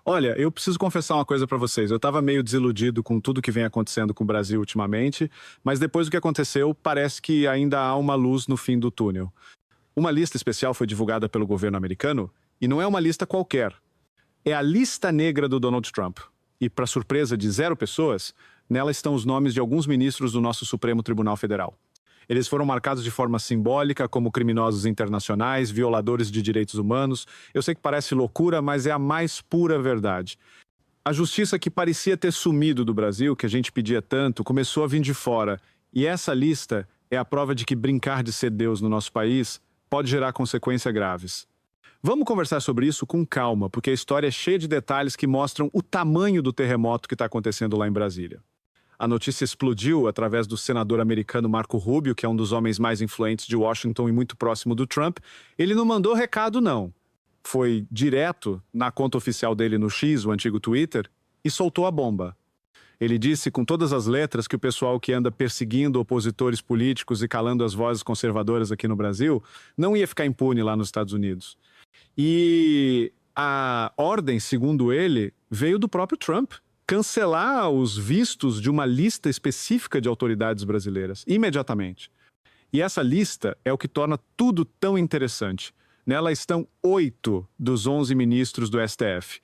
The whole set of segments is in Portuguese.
Olha, eu preciso confessar uma coisa pra vocês. Eu estava meio desiludido com tudo que vem acontecendo com o Brasil ultimamente, mas depois do que aconteceu, parece que ainda há uma luz no fim do túnel. Uma lista especial foi divulgada pelo governo americano e não é uma lista qualquer. É a lista negra do Donald Trump. E, para surpresa de 0 pessoas, nela estão os nomes de alguns ministros do nosso Supremo Tribunal Federal. Eles foram marcados de forma simbólica como criminosos internacionais, violadores de direitos humanos. Eu sei que parece loucura, mas é a mais pura verdade. A justiça que parecia ter sumido do Brasil, que a gente pedia tanto, começou a vir de fora. E essa lista é a prova de que brincar de ser Deus no nosso país pode gerar consequências graves. Vamos conversar sobre isso com calma, porque a história é cheia de detalhes que mostram o tamanho do terremoto que está acontecendo lá em Brasília. A notícia explodiu através do senador americano Marco Rubio, que é um dos homens mais influentes de Washington e muito próximo do Trump. Ele não mandou recado, não. Foi direto na conta oficial dele no X, o antigo Twitter, e soltou a bomba. Ele disse com todas as letras que o pessoal que anda perseguindo opositores políticos e calando as vozes conservadoras aqui no Brasil não ia ficar impune lá nos Estados Unidos. E a ordem, segundo ele, veio do próprio Trump. Cancelar os vistos de uma lista específica de autoridades brasileiras, imediatamente. E essa lista é o que torna tudo tão interessante. Nela estão 8 dos 11 ministros do STF.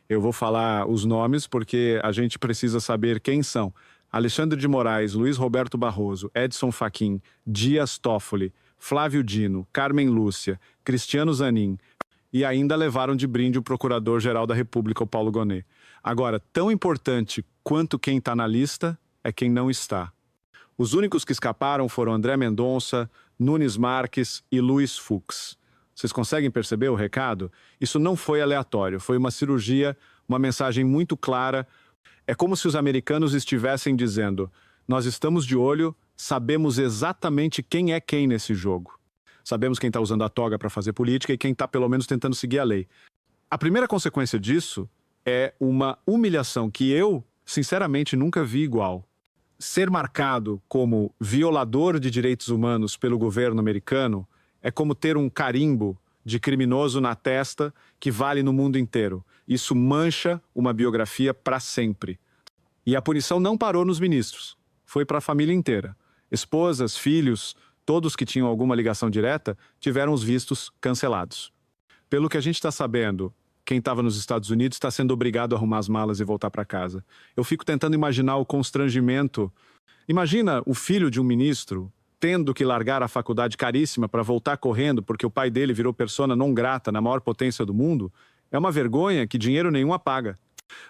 Eu vou falar os nomes porque a gente precisa saber quem são. Alexandre de Moraes, Luiz Roberto Barroso, Edson Fachin, Dias Toffoli, Flávio Dino, Carmen Lúcia, Cristiano Zanin, e ainda levaram de brinde o Procurador-Geral da República, o Paulo Gonet. Agora, tão importante quanto quem está na lista é quem não está. Os únicos que escaparam foram André Mendonça, Nunes Marques e Luiz Fux. Vocês conseguem perceber o recado? Isso não foi aleatório, foi uma cirurgia, uma mensagem muito clara. É como se os americanos estivessem dizendo: nós estamos de olho, sabemos exatamente quem é quem nesse jogo. Sabemos quem está usando a toga para fazer política e quem está pelo menos tentando seguir a lei. A primeira consequência disso é uma humilhação que eu, sinceramente, nunca vi igual. Ser marcado como violador de direitos humanos pelo governo americano é como ter um carimbo de criminoso na testa que vale no mundo inteiro. Isso mancha uma biografia para sempre. E a punição não parou nos ministros. Foi para a família inteira. Esposas, filhos, todos que tinham alguma ligação direta, tiveram os vistos cancelados. Pelo que a gente está sabendo, quem estava nos Estados Unidos está sendo obrigado a arrumar as malas e voltar para casa. Eu fico tentando imaginar o constrangimento. Imagina o filho de um ministro tendo que largar a faculdade caríssima para voltar correndo porque o pai dele virou persona non grata na maior potência do mundo. É uma vergonha que dinheiro nenhum apaga.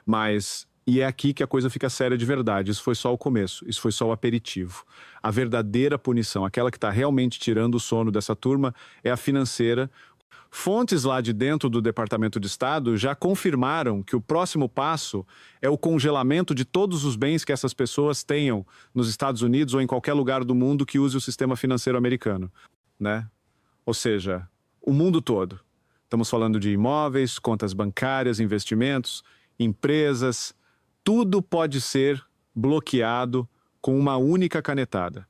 Mas, e é aqui que a coisa fica séria de verdade, isso foi só o começo, isso foi só o aperitivo. A verdadeira punição, aquela que está realmente tirando o sono dessa turma, é a financeira. Fontes lá de dentro do Departamento de Estado já confirmaram que o próximo passo é o congelamento de todos os bens que essas pessoas tenham nos Estados Unidos ou em qualquer lugar do mundo que use o sistema financeiro americano, né? Ou seja, o mundo todo. Estamos falando de imóveis, contas bancárias, investimentos, empresas. Tudo pode ser bloqueado com uma única canetada.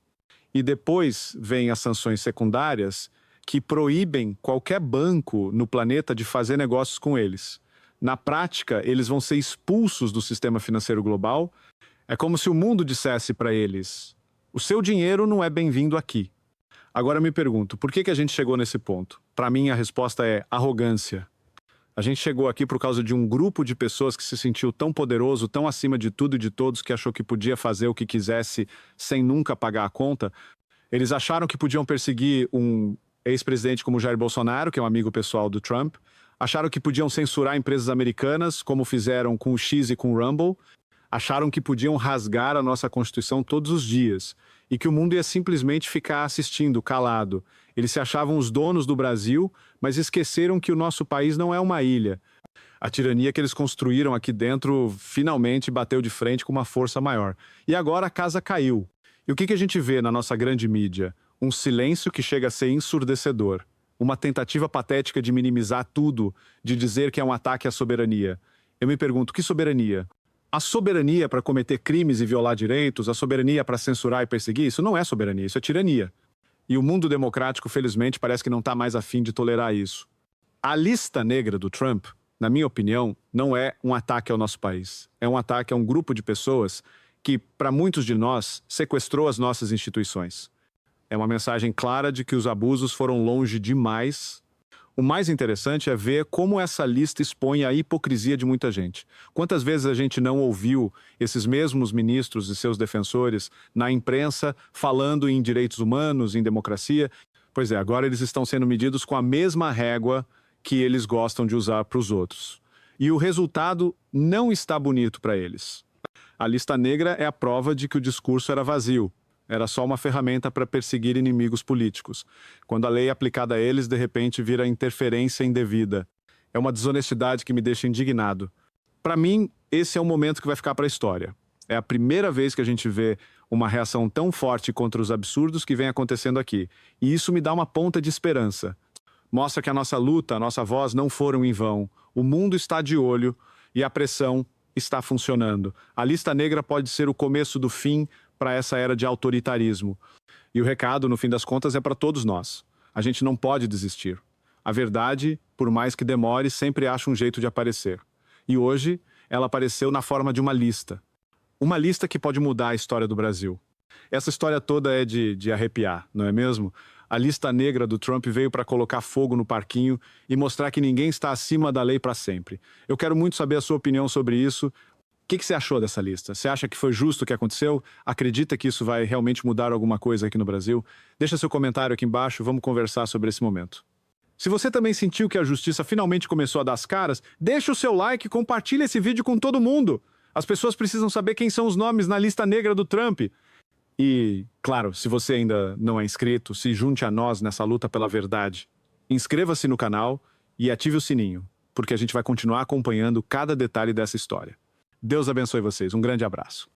E depois vem as sanções secundárias que proíbem qualquer banco no planeta de fazer negócios com eles. Na prática, eles vão ser expulsos do sistema financeiro global. É como se o mundo dissesse para eles: o seu dinheiro não é bem-vindo aqui. Agora eu me pergunto, por que a gente chegou nesse ponto? Para mim, a resposta é arrogância. A gente chegou aqui por causa de um grupo de pessoas que se sentiu tão poderoso, tão acima de tudo e de todos, que achou que podia fazer o que quisesse sem nunca pagar a conta. Eles acharam que podiam perseguir um ex-presidente como Jair Bolsonaro, que é um amigo pessoal do Trump. Acharam que podiam censurar empresas americanas, como fizeram com o X e com o Rumble. Acharam que podiam rasgar a nossa Constituição todos os dias. E que o mundo ia simplesmente ficar assistindo, calado. Eles se achavam os donos do Brasil, mas esqueceram que o nosso país não é uma ilha. A tirania que eles construíram aqui dentro finalmente bateu de frente com uma força maior. E agora a casa caiu. E o que a gente vê na nossa grande mídia? Um silêncio que chega a ser ensurdecedor. Uma tentativa patética de minimizar tudo, de dizer que é um ataque à soberania. Eu me pergunto, que soberania? A soberania para cometer crimes e violar direitos, a soberania para censurar e perseguir, isso não é soberania, isso é tirania. E o mundo democrático, felizmente, parece que não está mais afim de tolerar isso. A lista negra do Trump Na minha opinião, não é um ataque ao nosso país. É um ataque a um grupo de pessoas que, para muitos de nós, sequestrou as nossas instituições. É uma mensagem clara de que os abusos foram longe demais. O mais interessante é ver como essa lista expõe a hipocrisia de muita gente. Quantas vezes a gente não ouviu esses mesmos ministros e seus defensores na imprensa falando em direitos humanos, em democracia? Pois é, agora eles estão sendo medidos com a mesma régua que eles gostam de usar para os outros. E o resultado não está bonito para eles. A lista negra é a prova de que o discurso era vazio. Era só uma ferramenta para perseguir inimigos políticos. Quando a lei é aplicada a eles, de repente vira interferência indevida. É uma desonestidade que me deixa indignado. Para mim, esse é um momento que vai ficar para a história. É a primeira vez que a gente vê uma reação tão forte contra os absurdos que vem acontecendo aqui. E isso me dá uma ponta de esperança. Mostra que a nossa luta, a nossa voz não foram em vão. O mundo está de olho e a pressão está funcionando. A lista negra pode ser o começo do fim para essa era de autoritarismo. E o recado, no fim das contas, é para todos nós. A gente não pode desistir. A verdade, por mais que demore, sempre acha um jeito de aparecer. E hoje, ela apareceu na forma de uma lista. Uma lista que pode mudar a história do Brasil. Essa história toda é de arrepiar, não é mesmo? A lista negra do Trump veio para colocar fogo no parquinho e mostrar que ninguém está acima da lei para sempre. Eu quero muito saber a sua opinião sobre isso. O que você achou dessa lista? Você acha que foi justo o que aconteceu? Acredita que isso vai realmente mudar alguma coisa aqui no Brasil? Deixa seu comentário aqui embaixo, vamos conversar sobre esse momento. Se você também sentiu que a justiça finalmente começou a dar as caras, deixa o seu like e compartilha esse vídeo com todo mundo. As pessoas precisam saber quem são os nomes na lista negra do Trump. E, claro, se você ainda não é inscrito, se junte a nós nessa luta pela verdade. Inscreva-se no canal e ative o sininho, porque a gente vai continuar acompanhando cada detalhe dessa história. Deus abençoe vocês. Um grande abraço.